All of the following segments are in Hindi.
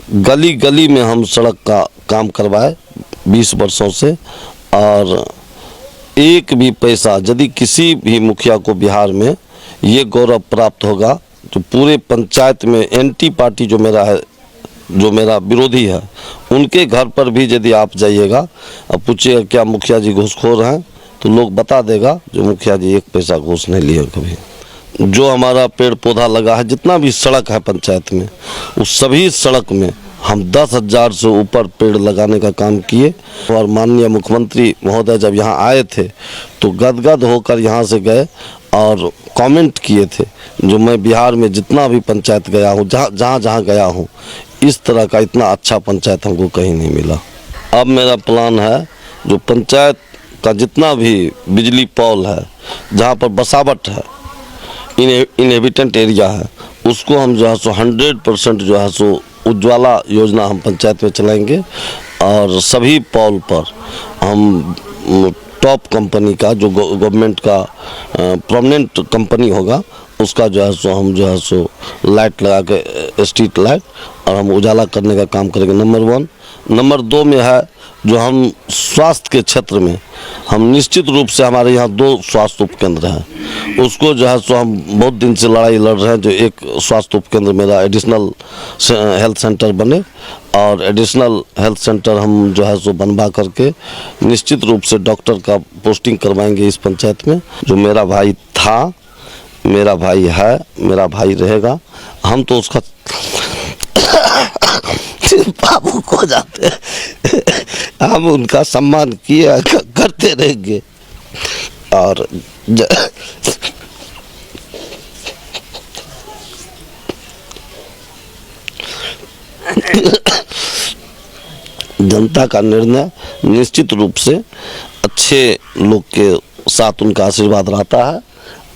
गली गली में हम सड़क का काम करवाए 20 वर्षों से, और एक भी पैसा यदि किसी भी मुखिया को बिहार में ये गौरव प्राप्त होगा तो पूरे पंचायत में एंटी पार्टी जो मेरा है, जो मेरा विरोधी है, उनके घर पर भी यदि आप जाइएगा और पूछिएगा क्या मुखिया जी घूसखोर हैं, तो लोग बता देगा जो मुखिया जी एक पैसा घूस नहीं लिए कभी। जो हमारा पेड़ पौधा लगा है, जितना भी सड़क है पंचायत में, उस सभी सड़क में हम 10,000 से ऊपर पेड़ लगाने का काम किए। और माननीय मुख्यमंत्री महोदय जब यहाँ आए थे तो गदगद होकर यहाँ से गए और कमेंट किए थे, जो मैं बिहार में जितना भी पंचायत गया हूँ, जहाँ गया हूँ, इस तरह का इतना अच्छा पंचायत हमको कहीं नहीं मिला। अब मेरा प्लान है जो पंचायत का जितना भी बिजली पोल है, जहाँ पर बसावट है, इनहेबिटेंट एरिया है, उसको हम जो है सो 100% जो है सो उज्ज्वला योजना हम पंचायत में चलाएंगे। और सभी पोल पर हम टॉप कंपनी का जो गवर्नमेंट का परमानेंट कंपनी होगा, उसका जो है सो हम जो है सो लाइट लगा के, स्ट्रीट लाइट, और हम उजाला करने का काम करेंगे, नंबर 1। नंबर 2 में है जो हम स्वास्थ्य के क्षेत्र में हम निश्चित रूप से, हमारे यहाँ 2 स्वास्थ्य उपकेंद्र हैं, उसको जो है सो हम बहुत दिन से लड़ाई लड़ रहे हैं, जो एक स्वास्थ्य उपकेंद्र मेरा एडिशनल हेल्थ सेंटर बने, और एडिशनल हेल्थ सेंटर हम जो है सो बनवा करके निश्चित रूप से डॉक्टर का पोस्टिंग करवाएंगे इस पंचायत में। जो मेरा भाई था, मेरा भाई है, मेरा भाई रहेगा, हम तो उसका बाबू को जाते हैं, हम उनका सम्मान किया करते रहेंगे। और जनता का निर्णय निश्चित रूप से अच्छे लोग के साथ उनका आशीर्वाद रहता है।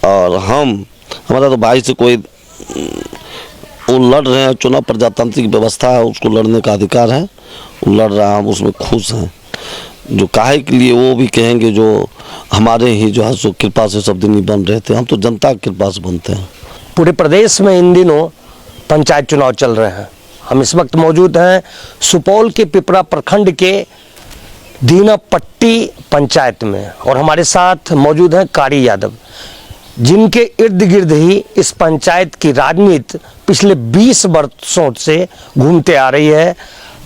और हमारा तो भाई से कोई, वो लड़ रहे हैं, चुनाव प्रजातांत्रिक व्यवस्था है, उसको लड़ने का अधिकार है, वो लड़ रहा है, हम उसमें खुश हैं। जो काहे के लिए वो भी कहेंगे जो हमारे ही जो है सो कृपा से सब दिन ही बन रहे थे, हम तो जनता की कृपा से बनते हैं। पूरे प्रदेश में इन दिनों पंचायत चुनाव चल रहे हैं। हम इस वक्त मौजूद हैं सुपौल के पिपरा प्रखंड के दीनापट्टी पंचायत में, और हमारे साथ मौजूद हैं कारी यादव, जिनके इर्द गिर्द ही इस पंचायत की राजनीति पिछले 20 वर्षों से घूमते आ रही है।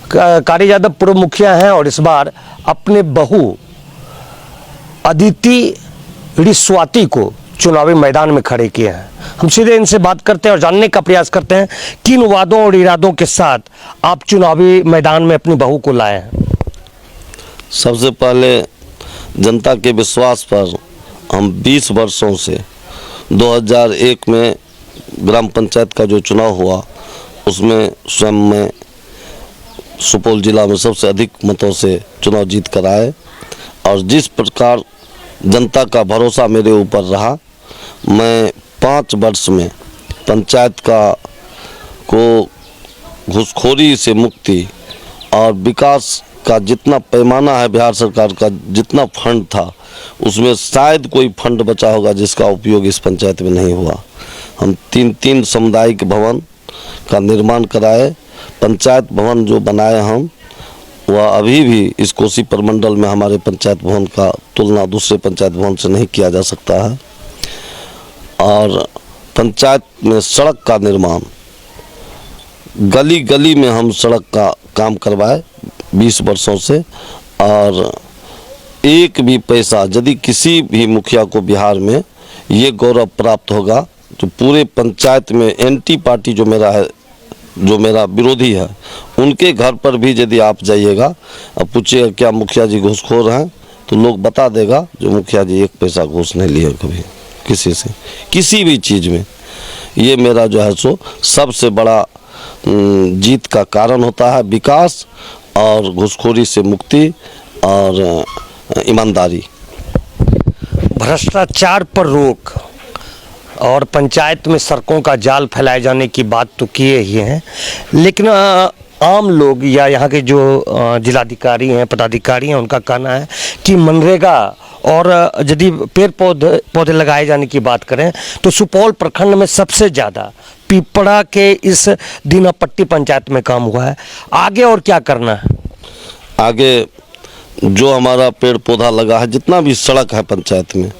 कारी यादव पूर्व मुखिया हैं और इस बार अपने बहू अदिति रिस्वाती को चुनावी मैदान में खड़े किए हैं। हम सीधे इनसे बात करते हैं और जानने का प्रयास करते हैं किन वादों और इरादों के साथ आप चुनावी मैदान में अपनी बहू को लाए हैं। सबसे पहले जनता के विश्वास पर हम 20 वर्षों से 2001 में ग्राम पंचायत का जो चुनाव हुआ, उसमें स्वयं मैं सुपौल जिला में सबसे अधिक मतों से चुनाव जीत कर आए। और जिस प्रकार जनता का भरोसा मेरे ऊपर रहा, मैं 5 वर्ष में पंचायत को घूसखोरी से मुक्ति और विकास का जितना पैमाना है, बिहार सरकार का जितना फंड था, उसमें शायद कोई फंड बचा होगा जिसका उपयोग इस पंचायत में नहीं हुआ। हम 3 सामुदायिक भवन का निर्माण कराए। पंचायत भवन जो बनाए हम, वह अभी भी इस कोसी प्रमंडल में हमारे पंचायत भवन का तुलना दूसरे पंचायत भवन से नहीं किया जा सकता है। और पंचायत में सड़क का निर्माण, गली गली में हम सड़क का काम करवाए 20 वर्षों से, और एक भी पैसा यदि किसी भी मुखिया को बिहार में ये गौरव प्राप्त होगा तो पूरे पंचायत में एंटी पार्टी जो मेरा है, जो मेरा विरोधी है, उनके घर पर भी यदि आप जाइएगा और पूछिएगा क्या मुखिया जी घूसखोर हैं, तो लोग बता देगा जो मुखिया जी एक पैसा घूस नहीं लिए कभी किसी से, किसी भी चीज़ में। ये मेरा जो है सो सबसे बड़ा जीत का कारण होता है, विकास और घूसखोरी से मुक्ति और ईमानदारी। भ्रष्टाचार पर रोक और पंचायत में सड़कों का जाल फैलाए जाने की बात तो किए ही हैं, लेकिन आम लोग या यहाँ के जो जिलाधिकारी हैं, पदाधिकारी हैं, उनका कहना है कि मनरेगा और यदि पेड़ पौधे लगाए जाने की बात करें तो सुपौल प्रखंड में सबसे ज़्यादा पिपड़ा के इस दीनापट्टी पंचायत में काम हुआ है, आगे और क्या करना है? आगे जो हमारा पेड़ पौधा लगा है, जितना भी सड़क है पंचायत में,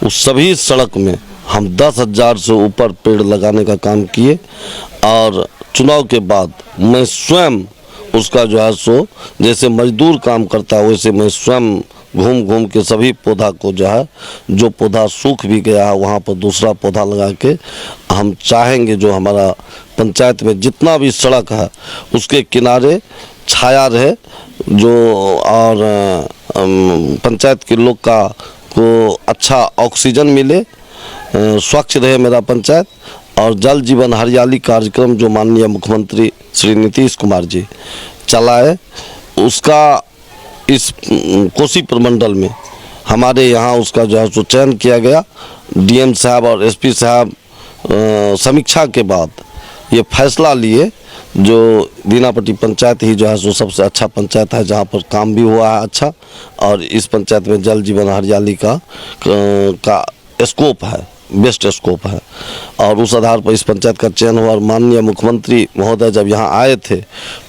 उस सभी सड़क में हम 10,000 से ऊपर पेड़ लगाने का काम किए। और चुनाव के बाद मैं स्वयं उसका जो है सो, जैसे मजदूर काम करता है वैसे मैं स्वयं घूम घूम के सभी पौधा को जो है, जो पौधा सूख भी गया है वहाँ पर दूसरा पौधा लगा के हम चाहेंगे जो हमारा पंचायत में जितना भी सड़क है उसके किनारे छाया रहे, जो और पंचायत के लोग का को अच्छा ऑक्सीजन मिले, स्वच्छ रहे मेरा पंचायत। और जल जीवन हरियाली कार्यक्रम जो माननीय मुख्यमंत्री श्री नीतीश कुमार जी चलाए, उसका इस कोसी प्रमंडल में हमारे यहाँ उसका जो है सो चयन किया गया। डीएम साहब और एसपी साहब समीक्षा के बाद ये फैसला लिए जो दीनापट्टी पंचायत ही जो है सो सबसे अच्छा पंचायत है, जहाँ पर काम भी हुआ है अच्छा, और इस पंचायत में जल जीवन हरियाली का स्कोप है, बेस्ट स्कोप है। और उस आधार पर इस पंचायत का चयन हुआ। और माननीय मुख्यमंत्री महोदय जब यहाँ आए थे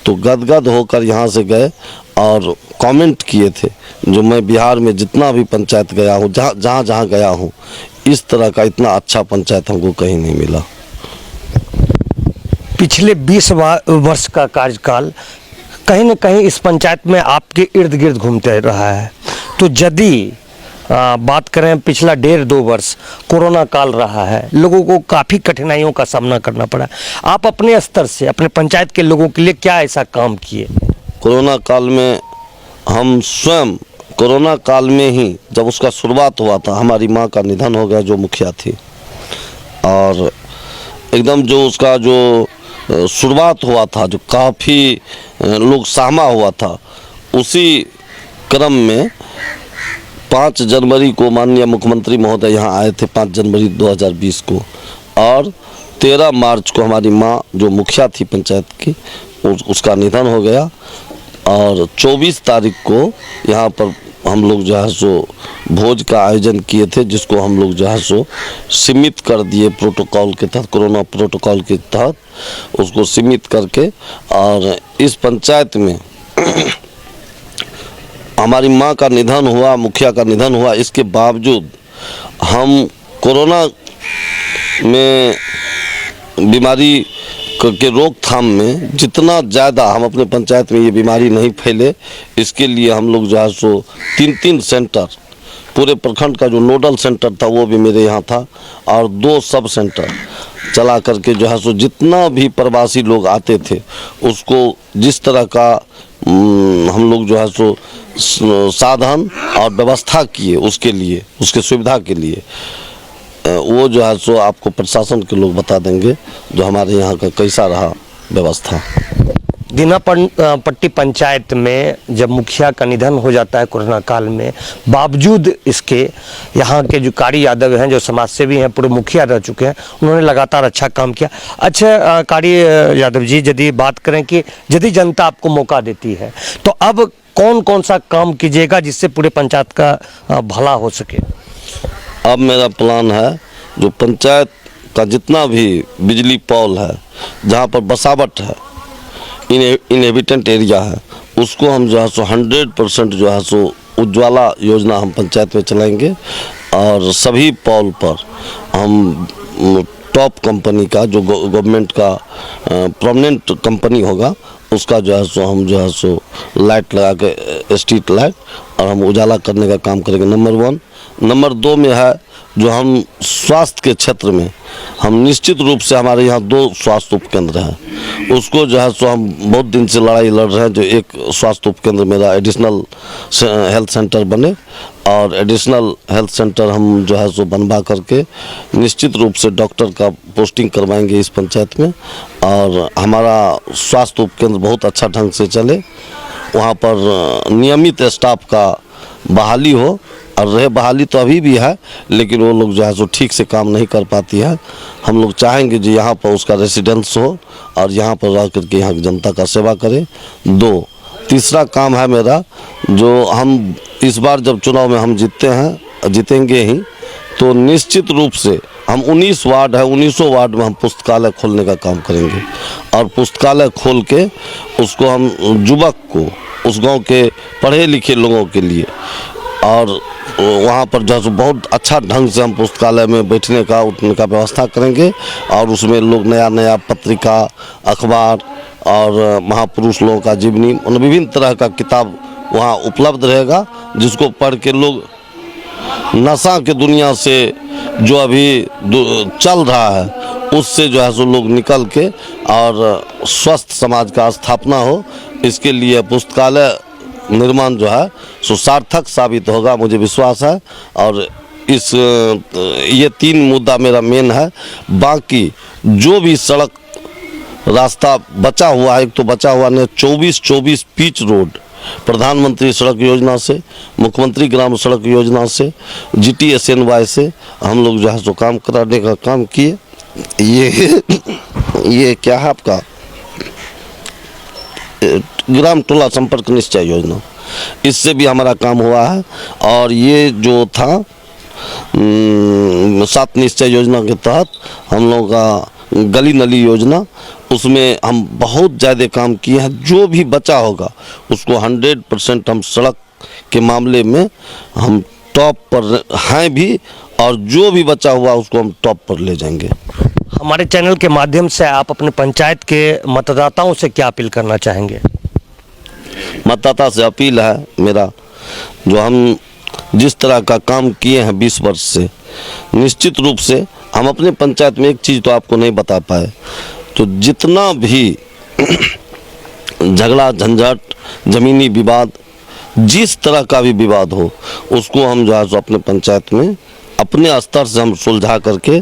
तो गदगद होकर यहाँ से गए और कमेंट किए थे, जो मैं बिहार में जितना भी पंचायत गया हूँ, जहाँ गया हूँ, इस तरह का इतना अच्छा पंचायत हमको कहीं नहीं मिला। पिछले 20 वर्ष का कार्यकाल कहीं न कहीं इस पंचायत में आपके इर्द गिर्द घूमते रहा है। तो यदि बात करें पिछला 1.5-2 वर्ष कोरोना काल रहा है, लोगों को काफ़ी कठिनाइयों का सामना करना पड़ा, आप अपने स्तर से अपने पंचायत के लोगों के लिए क्या ऐसा काम किए? कोरोना काल में हम स्वयं, कोरोना काल में ही जब उसका शुरुआत हुआ था, हमारी माँ का निधन हो गया जो मुखिया थी, और एकदम जो उसका जो शुरुआत हुआ था, जो काफ़ी लोग सहमा हुआ था, उसी क्रम में 5 जनवरी को माननीय मुख्यमंत्री महोदय यहाँ आए थे, 5 जनवरी 2020 को, और 13 मार्च को हमारी माँ जो मुखिया थी पंचायत की उसका निधन हो गया। और 24 तारीख को यहाँ पर हम लोग जो है सो भोज का आयोजन किए थे, जिसको हम लोग जो है सो सीमित कर दिए प्रोटोकॉल के तहत, कोरोना प्रोटोकॉल के तहत उसको सीमित करके। और इस पंचायत में हमारी माँ का निधन हुआ, मुखिया का निधन हुआ, इसके बावजूद हम कोरोना में बीमारी के रोकथाम में जितना ज़्यादा हम अपने पंचायत में ये बीमारी नहीं फैले, इसके लिए हम लोग जो है सो 3 सेंटर, पूरे प्रखंड का जो नोडल सेंटर था वो भी मेरे यहाँ था, और 2 सब सेंटर चला करके जो है सो जितना भी प्रवासी लोग आते थे उसको जिस तरह का हम लोग जो है सो साधन और व्यवस्था किए, उसके लिए, उसके सुविधा के लिए, वो जो है सो आपको प्रशासन के लोग बता देंगे जो हमारे यहाँ का कैसा रहा व्यवस्था। दीनापट्टी पंचायत में जब मुखिया का निधन हो जाता है कोरोना काल में, बावजूद इसके यहाँ के जो कारी यादव हैं, जो समाजसेवी हैं, पूरे मुखिया रह चुके हैं, उन्होंने लगातार अच्छा काम किया। अच्छा कारी यादव जी, यदि बात करें कि यदि जनता आपको मौका देती है तो अब कौन कौन सा काम कीजिएगा जिससे पूरे पंचायत का भला हो सके? अब मेरा प्लान है जो पंचायत का जितना भी बिजली पोल है, जहाँ पर बसावट है, इनहेबिटेंट एरिया है, उसको हम जो है सो 100% जो है सो उज्ज्वला योजना हम पंचायत में चलाएंगे। और सभी पोल पर हम टॉप कंपनी का जो गवर्नमेंट का परमानेंट कंपनी होगा उसका जो है सो हम जो है सो लाइट लगा के, स्ट्रीट लाइट, और हम उजाला करने का काम करेंगे, नंबर 1। नंबर 2 में है जो हम स्वास्थ्य के क्षेत्र में हम निश्चित रूप से, हमारे यहाँ 2 स्वास्थ्य उपकेंद्र हैं, उसको जो है सो हम बहुत दिन से लड़ाई लड़ रहे हैं, जो एक स्वास्थ्य उपकेंद्र मेरा एडिशनल हेल्थ सेंटर बने, और एडिशनल हेल्थ सेंटर हम जो है सो बनवा करके निश्चित रूप से डॉक्टर का पोस्टिंग करवाएंगे इस पंचायत में, और हमारा स्वास्थ्य उपकेंद्र बहुत अच्छा ढंग से चले, वहाँ पर नियमित स्टाफ का बहाली हो। और रहे बहाली तो अभी भी है, लेकिन वो लोग जो है सो ठीक से काम नहीं कर पाती है। हम लोग चाहेंगे जो यहाँ पर उसका रेसिडेंस हो और यहाँ पर रह करके यहाँ की जनता का सेवा करे। 2, तीसरा काम है मेरा, जो हम इस बार जब चुनाव में हम जीतते हैं, जीतेंगे ही, तो निश्चित रूप से हम 19 वार्ड है, 19 वार्ड में हम पुस्तकालय खोलने का काम करेंगे और पुस्तकालय खोल के उसको हम युवक को, उस गांव के पढ़े लिखे लोगों के लिए, और वहाँ पर जो है बहुत अच्छा ढंग से हम पुस्तकालय में बैठने का उठने का व्यवस्था करेंगे और उसमें लोग नया नया पत्रिका, अखबार और महापुरुष लोगों का जीवनी, उन विभिन्न तरह का किताब वहाँ उपलब्ध रहेगा, जिसको पढ़ के लोग नशा के दुनिया से जो अभी चल रहा है उससे जो है सो लोग निकल के और स्वस्थ समाज का स्थापना हो, इसके लिए पुस्तकालय निर्माण जो है सो सार्थक साबित होगा, मुझे विश्वास है। और ये 3 मुद्दा मेरा मेन है। बाकी जो भी सड़क रास्ता बचा हुआ है, एक तो बचा हुआ ने 24 पिच रोड प्रधानमंत्री सड़क योजना से, मुख्यमंत्री ग्राम सड़क योजना से, GTSNY से हम लोग जो है सो काम कराने का काम किए। ये क्या है आपका ग्राम टोला संपर्क निश्चय योजना, इससे भी हमारा काम हुआ है। और ये जो था 7 निश्चय योजना के तहत हम लोगों का गली नली योजना, उसमें हम बहुत ज़्यादा काम किए हैं। जो भी बचा होगा उसको 100% हम सड़क के मामले में हम टॉप पर हैं भी, और जो भी बचा हुआ उसको हम टॉप पर ले जाएंगे। हमारे चैनल के माध्यम से आप अपने पंचायत के मतदाताओं से क्या अपील करना चाहेंगे? मतदाता से अपील है मेरा, जो हम जिस तरह का काम किए हैं 20 वर्ष से, निश्चित रूप से हम अपने पंचायत में एक चीज़ तो आपको नहीं बता पाए, तो जितना भी झगड़ा झंझट, ज़मीनी विवाद, जिस तरह का भी विवाद हो, उसको हम जो है सो अपने पंचायत में अपने स्तर से हम सुलझा करके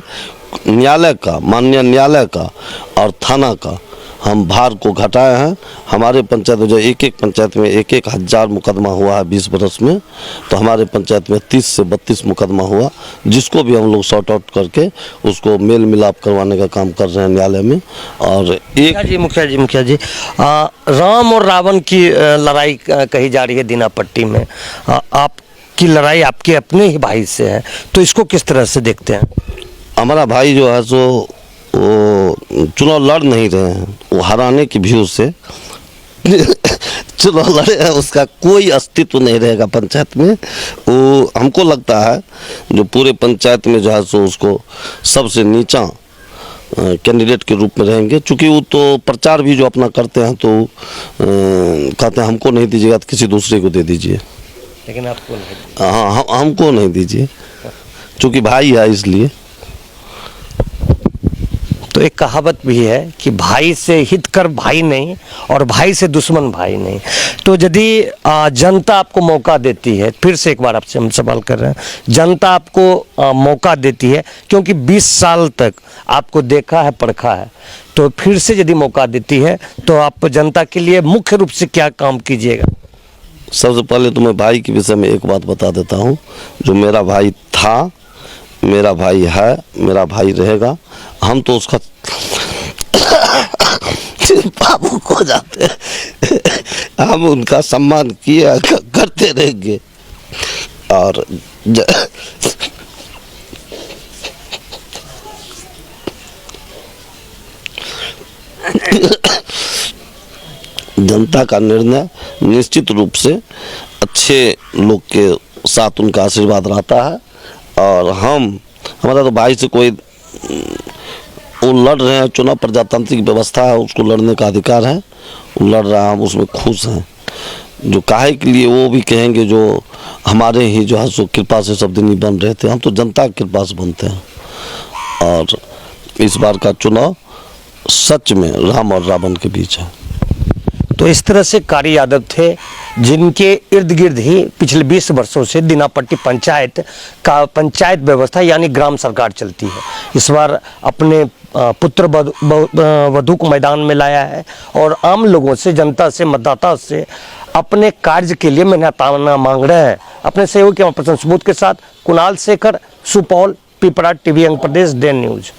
न्यायालय का, माननीय न्यायालय का और थाना का हम भार को घटाए हैं। हमारे पंचायत में जो एक पंचायत में 1,000 मुकदमा हुआ है 20 बरस में, तो हमारे पंचायत में 30 से 32 मुकदमा हुआ, जिसको भी हम लोग सॉर्ट आउट करके उसको मेल मिलाप करवाने का काम कर रहे हैं न्यायालय में। और एक मुखिया जी, राम और रावण की लड़ाई कही जा रही है दीनापट्टी में, आपकी लड़ाई आपके अपने ही भाई से है, तो इसको किस तरह से देखते हैं? हमारा भाई जो है सो वो चुनाव लड़ नहीं रहे हैं, वो हराने की व्यू से चुनाव लड़े हैं, उसका कोई अस्तित्व नहीं रहेगा पंचायत में। वो हमको लगता है जो पूरे पंचायत में जो है सो उसको सबसे नीचा कैंडिडेट के रूप में रहेंगे, क्योंकि वो तो प्रचार भी जो अपना करते हैं तो कहते हैं हमको नहीं दीजिएगा तो किसी दूसरे को दे दीजिए, लेकिन आपको नहीं। हाँ, हमको नहीं दीजिए, क्योंकि भाई है इसलिए। तो एक कहावत भी है कि भाई से हित कर भाई नहीं और भाई से दुश्मन भाई नहीं। तो यदि जनता आपको मौका देती है, फिर से एक बार आपसे हम सवाल कर रहे हैं, जनता आपको मौका देती है, क्योंकि 20 साल तक आपको देखा है, परखा है, तो फिर से यदि मौका देती है तो आप जनता के लिए मुख्य रूप से क्या काम कीजिएगा? सबसे पहले तो मैं भाई के विषय में एक बात बता देता हूँ, जो मेरा भाई था, मेरा भाई है, मेरा भाई रहेगा। हम तो उसका बाबू को जाते हैं, हम उनका सम्मान किया करते रहेंगे। और जनता का निर्णय निश्चित रूप से अच्छे लोग के साथ उनका आशीर्वाद रहता है। और हमारा तो भाई से कोई, वो लड़ रहे हैं, चुनाव प्रजातांत्रिक व्यवस्था है, उसको लड़ने का अधिकार है, वो लड़ रहा है, हम उसमें खुश हैं। जो काहे के लिए वो भी कहेंगे, जो हमारे ही जो है सो कृपा से सब दिन ही बन रहे थे, हम तो जनता की कृपा से बनते हैं। और इस बार का चुनाव सच में राम और रावण के बीच है। तो इस तरह से कारी यादव थे, जिनके इर्द गिर्द ही पिछले 20 वर्षों से दीनापट्टी पंचायत व्यवस्था यानी ग्राम सरकार चलती है। इस बार अपने पुत्र वधू को मैदान में लाया है और आम लोगों से, जनता से, मतदाता से अपने कार्य के लिए मेहनताना मांग रहे हैं। अपने सहयोगी प्रसन्न सबूत के साथ कुणाल शेखर, सुपौल, पिपरा, टीवी अंग प्रदेश, DN न्यूज।